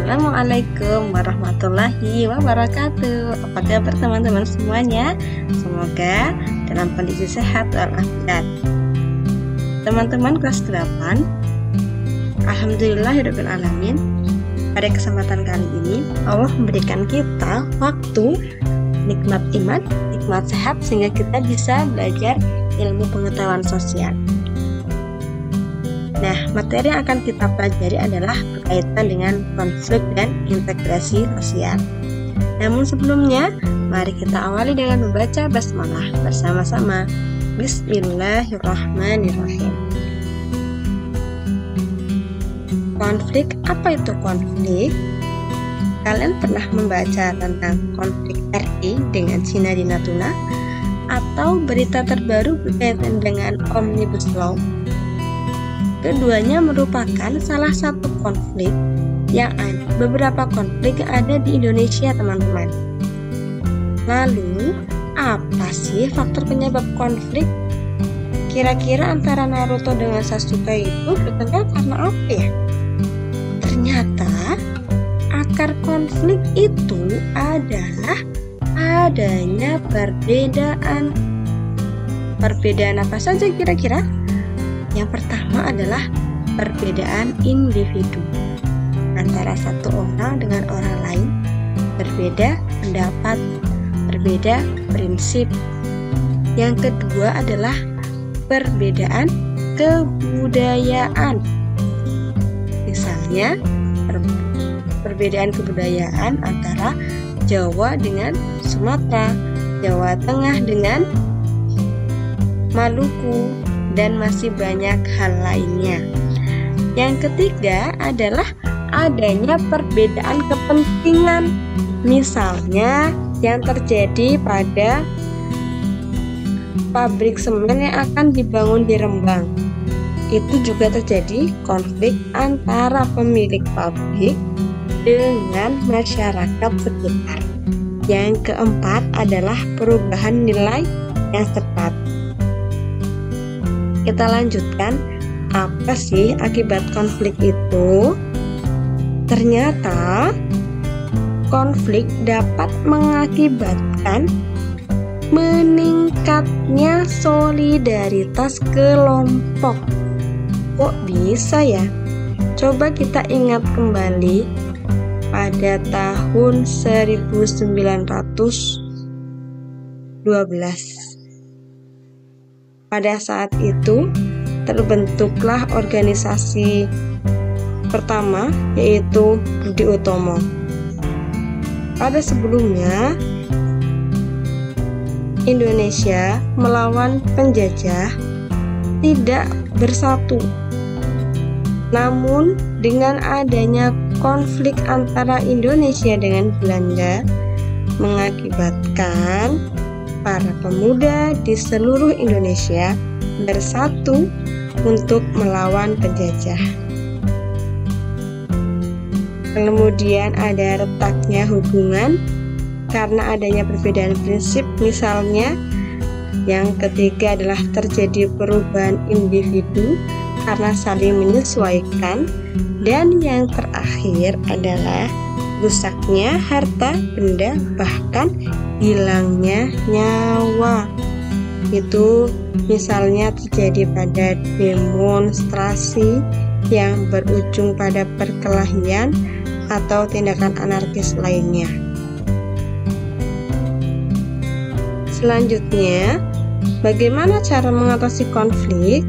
Assalamualaikum warahmatullahi wabarakatuh. Apa kabar teman-teman semuanya? Semoga dalam kondisi sehat walafiat. Teman-teman kelas 8, Alhamdulillahirabbil alamin. Pada kesempatan kali ini Allah memberikan kita waktu, nikmat iman, nikmat sehat, sehingga kita bisa belajar ilmu pengetahuan sosial. Nah, materi yang akan kita pelajari adalah berkaitan dengan konflik dan integrasi sosial. Namun sebelumnya, mari kita awali dengan membaca basmalah bersama-sama. Bismillahirrahmanirrahim. Konflik, apa itu konflik? Kalian pernah membaca tentang konflik RI dengan Cina di Natuna? Atau berita terbaru berkaitan dengan Omnibus Law? Keduanya merupakan salah satu konflik yang ada, beberapa konflik yang ada di Indonesia, teman-teman. Lalu, apa sih faktor penyebab konflik? Kira-kira antara Naruto dengan Sasuke itu bertengkar karena apa ya? Ternyata, akar konflik itu adalah adanya perbedaan. Perbedaan apa saja kira-kira? Yang pertama adalah perbedaan individu antara satu orang dengan orang lain, berbeda pendapat, berbeda prinsip. Yang kedua adalah perbedaan kebudayaan. Misalnya, perbedaan kebudayaan antara Jawa dengan Sumatera, Jawa Tengah dengan Maluku, dan masih banyak hal lainnya. Yang ketiga adalah adanya perbedaan kepentingan. Misalnya yang terjadi pada pabrik semen yang akan dibangun di Rembang. Itu juga terjadi konflik antara pemilik pabrik dengan masyarakat sekitar. Yang keempat adalah perubahan nilai yang cepat. Kita lanjutkan, apa sih akibat konflik itu? Ternyata konflik dapat mengakibatkan meningkatnya solidaritas kelompok. Kok bisa ya? Coba kita ingat kembali pada tahun 1912. Pada saat itu terbentuklah organisasi pertama, yaitu Budi Utomo. Pada sebelumnya, Indonesia melawan penjajah tidak bersatu. Namun dengan adanya konflik antara Indonesia dengan Belanda mengakibatkan para pemuda di seluruh Indonesia bersatu untuk melawan penjajah. Kemudian ada retaknya hubungan karena adanya perbedaan prinsip. Misalnya, yang ketiga adalah terjadi perubahan individu karena saling menyesuaikan. Dan yang terakhir adalah rusaknya harta benda, bahkan hilangnya nyawa. Itu misalnya terjadi pada demonstrasi yang berujung pada perkelahian atau tindakan anarkis lainnya. Selanjutnya, bagaimana cara mengatasi konflik?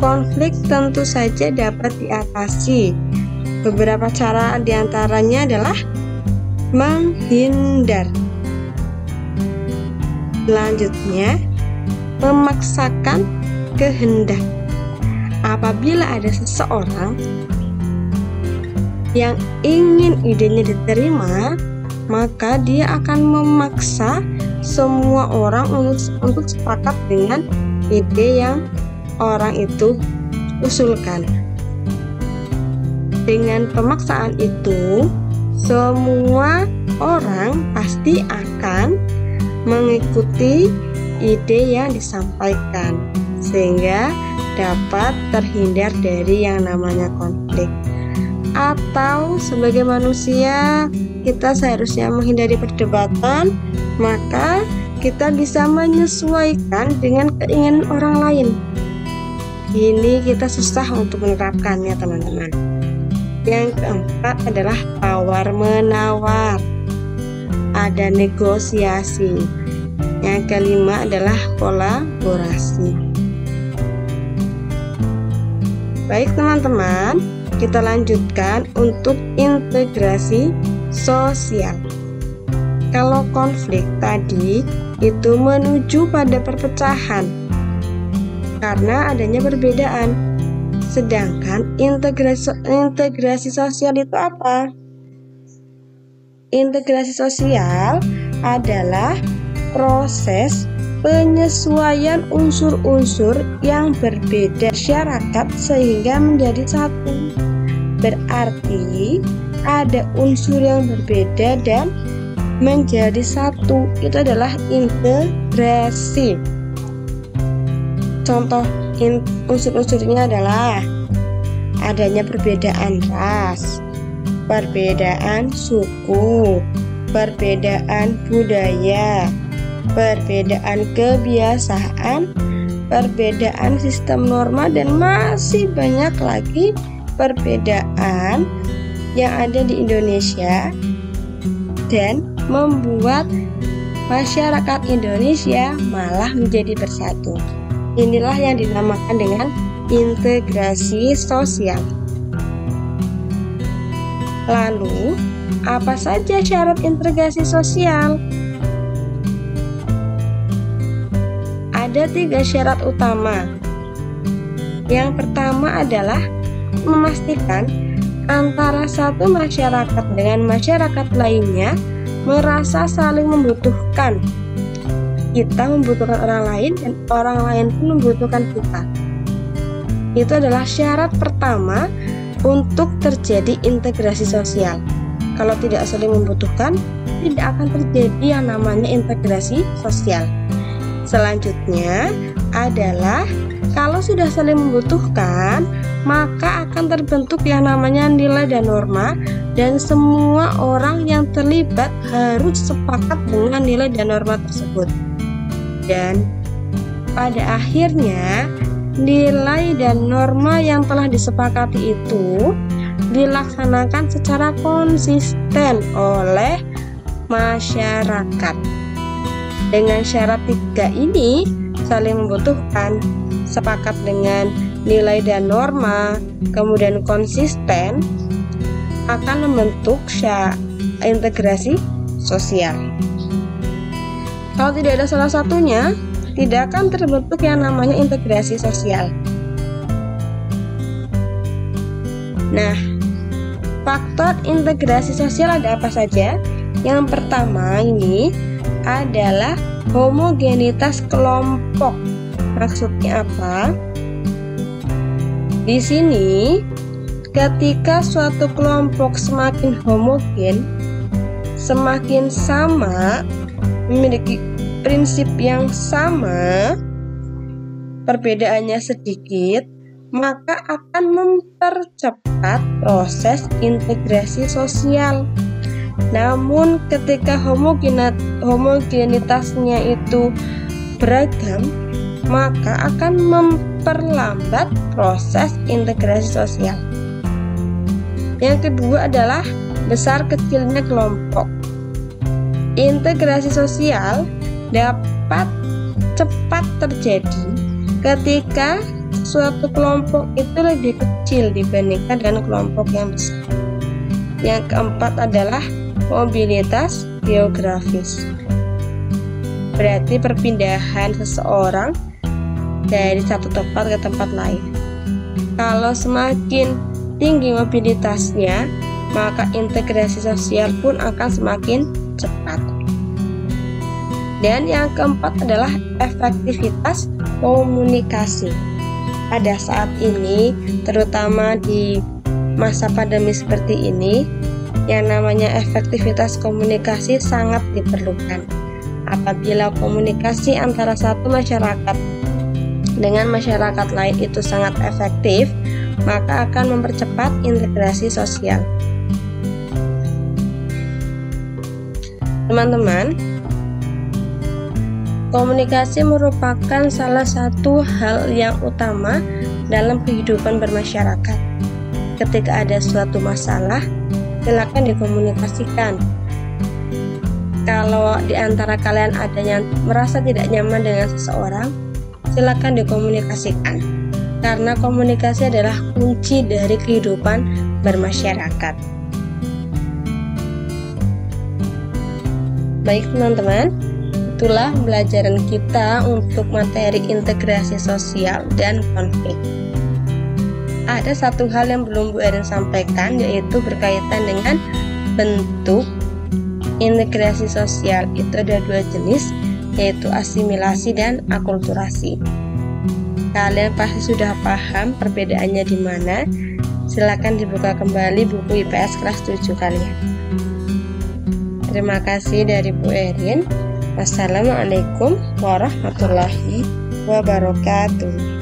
Konflik tentu saja dapat diatasi. Beberapa cara diantaranya adalah menghindar. Selanjutnya, memaksakan kehendak. Apabila ada seseorang yang ingin idenya diterima, maka dia akan memaksa semua orang untuk sepakat dengan ide yang orang itu usulkan. Dengan pemaksaan itu, semua orang pasti akan mengikuti ide yang disampaikan, sehingga dapat terhindar dari yang namanya konflik. atau sebagai manusia kita seharusnya menghindari perdebatan, maka kita bisa menyesuaikan dengan keinginan orang lain. Ini kita susah untuk menerapkannya, teman-teman. Yang keempat adalah tawar-menawar. Ada negosiasi. Yang kelima adalah kolaborasi. Baik teman-teman, kita lanjutkan untuk integrasi sosial. Kalau konflik tadi itu menuju pada perpecahan karena adanya perbedaan. Sedangkan integrasi sosial itu apa? Integrasi sosial adalah proses penyesuaian unsur-unsur yang berbeda masyarakat sehingga menjadi satu. Berarti ada unsur yang berbeda dan menjadi satu. Itu adalah integrasi. Contoh unsur-unsurnya adalah adanya perbedaan ras, perbedaan suku, perbedaan budaya, perbedaan kebiasaan, perbedaan sistem norma, dan masih banyak lagi perbedaan yang ada di Indonesia dan membuat masyarakat Indonesia malah menjadi bersatu. Inilah yang dinamakan dengan integrasi sosial. Lalu, apa saja syarat integrasi sosial? Ada 3 syarat utama. Yang pertama adalah memastikan antara satu masyarakat dengan masyarakat lainnya merasa saling membutuhkan. Kita membutuhkan orang lain dan orang lain pun membutuhkan kita. Itu adalah syarat pertama untuk terjadi integrasi sosial. Kalau tidak saling membutuhkan, tidak akan terjadi yang namanya integrasi sosial. Selanjutnya adalah kalau sudah saling membutuhkan, maka akan terbentuk yang namanya nilai dan norma, dan semua orang yang terlibat harus sepakat dengan nilai dan norma tersebut. Dan pada akhirnya nilai dan norma yang telah disepakati itu dilaksanakan secara konsisten oleh masyarakat. Dengan syarat 3 ini, saling membutuhkan, sepakat dengan nilai dan norma, kemudian konsisten, akan membentuk integrasi sosial. Kalau tidak ada salah satunya, tidak akan terbentuk yang namanya integrasi sosial. Nah, faktor integrasi sosial ada apa saja? Yang pertama ini adalah homogenitas kelompok. Maksudnya apa? Di sini, ketika suatu kelompok semakin homogen, semakin sama, memiliki prinsip yang sama, perbedaannya sedikit, maka akan mempercepat proses integrasi sosial. Namun ketika homogenitasnya itu beragam, maka akan memperlambat proses integrasi sosial. Yang kedua adalah besar kecilnya kelompok. Integrasi sosial dapat cepat terjadi ketika suatu kelompok itu lebih kecil dibandingkan dengan kelompok yang besar. Yang keempat adalah mobilitas geografis. Berarti perpindahan seseorang dari satu tempat ke tempat lain. Kalau semakin tinggi mobilitasnya, maka integrasi sosial pun akan semakin cepat. Dan yang keempat adalah efektivitas komunikasi. Pada saat ini, terutama di masa pandemi seperti ini, yang namanya efektivitas komunikasi sangat diperlukan. Apabila komunikasi antara satu masyarakat dengan masyarakat lain itu sangat efektif, maka akan mempercepat integrasi sosial. Teman-teman, komunikasi merupakan salah satu hal yang utama dalam kehidupan bermasyarakat. Ketika ada suatu masalah, silakan dikomunikasikan. Kalau di antara kalian ada yang merasa tidak nyaman dengan seseorang, silakan dikomunikasikan. Karena komunikasi adalah kunci dari kehidupan bermasyarakat. Baik teman-teman, itulah pembelajaran kita untuk materi integrasi sosial dan konflik. Ada satu hal yang belum Bu Erin sampaikan, yaitu berkaitan dengan bentuk integrasi sosial. Itu ada 2 jenis, yaitu asimilasi dan akulturasi. Kalian pasti sudah paham perbedaannya di mana. Silakan dibuka kembali buku IPS kelas 7 kalian. Terima kasih dari Bu Erin. Wassalamualaikum warahmatullahi wabarakatuh.